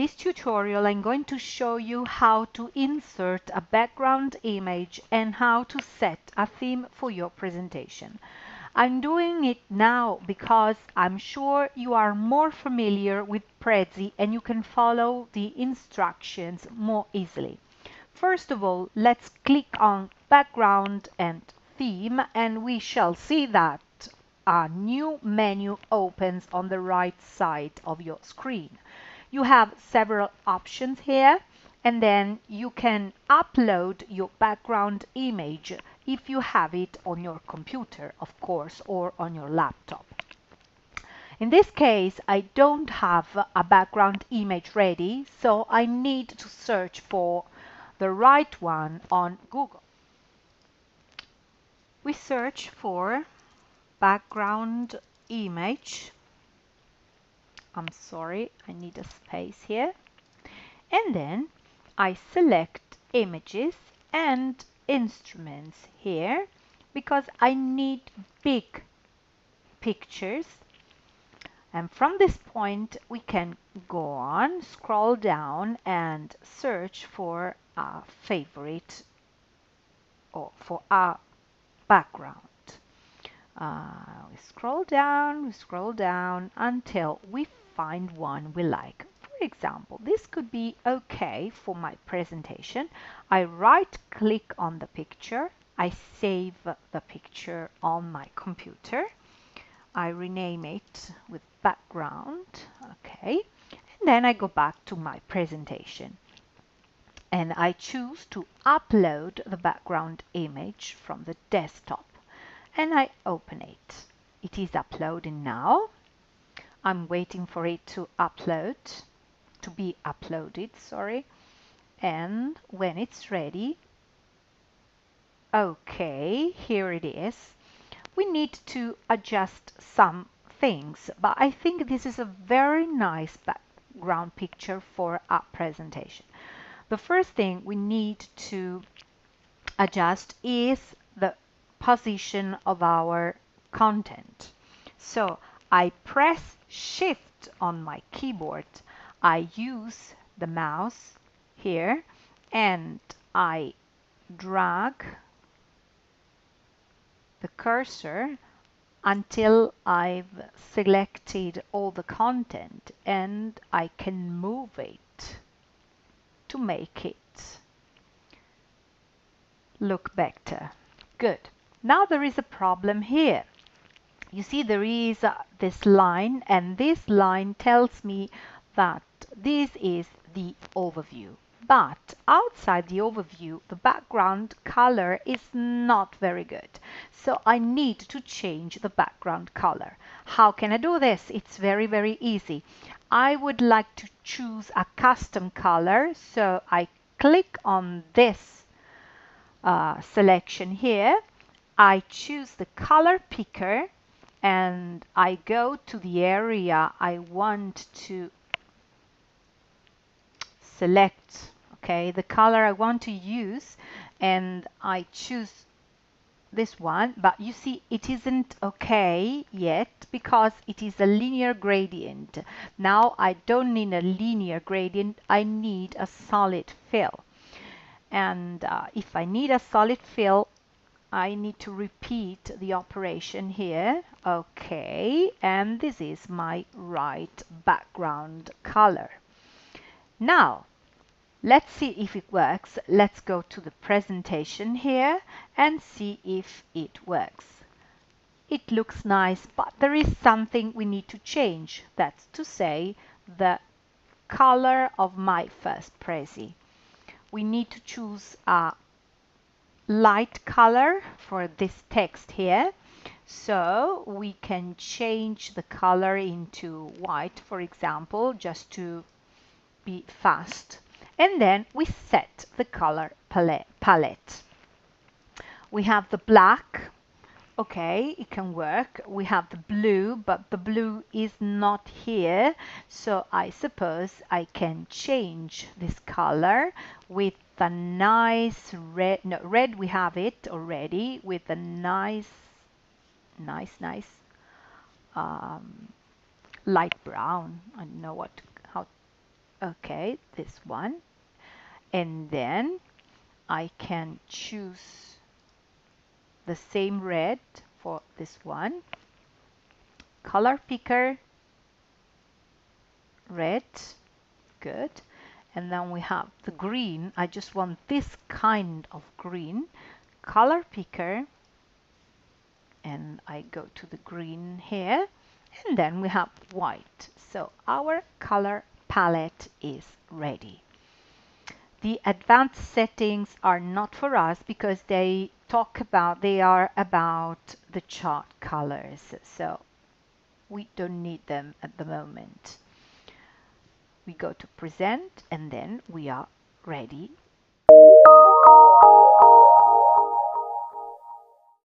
this tutorial I'm going to show you how to insert a background image and how to set a theme for your presentation. I'm doing it now because I'm sure you are more familiar with Prezi and you can follow the instructions more easily. First of all, let's click on background and theme and we shall see that a new menu opens on the right side of your screen. You have several options here, and then you can upload your background image if you have it on your computer, of course, or on your laptop. In this case, I don't have a background image ready, so I need to search for the right one on Google. We search for background image. I'm sorry, I need a space here. And then I select images and instruments here because I need big pictures. And from this point we can go on, scroll down and search for a favorite or for a background. We scroll down until we find one we like. For example, this could be okay for my presentation. I right click on the picture, I save the picture on my computer, I rename it with background, okay, and then I go back to my presentation and I choose to upload the background image from the desktop. And I open it. It is uploading now. I'm waiting for it to be uploaded, sorry. And when it's ready, okay, here it is. We need to adjust some things, but I think this is a very nice background picture for our presentation. The first thing we need to adjust is the position of our content. So I press Shift on my keyboard, I use the mouse here and I drag the cursor until I've selected all the content and I can move it to make it look better. Good. Now there is a problem here. You see there is this line and this line tells me that this is the overview. But outside the overview, the background color is not very good. So I need to change the background color. How can I do this? It's very, very easy. I would like to choose a custom color. So I click on this selection here. I choose the color picker and I go to the area I want to select, okay, the color I want to use, and I choose this one, but you see it isn't okay yet because it is a linear gradient. Now I don't need a linear gradient, I need a solid fill. And if I need a solid fill, I need to repeat the operation here. Okay, and this is my right background color. Now, let's see if it works. Let's go to the presentation here and see if it works. It looks nice, but there is something we need to change. That's to say, the color of my first Prezi. We need to choose a light color for this text here. So we can change the color into white, for example, just to be fast. And then we set the color palette. We have the black. Okay, it can work. We have the blue, but the blue is not here. So I suppose I can change this color with a nice red. No, red we have it already with a nice light brown. I don't know how Okay, this one. And then I can choose the same red for this one. Color picker, red, good. And then we have the green. I just want this kind of green. Color picker, and I go to the green here, and then we have white. So our color palette is ready. The advanced settings are not for us because they are about the chart colors, so we don't need them at the moment. We go to present and then we are ready.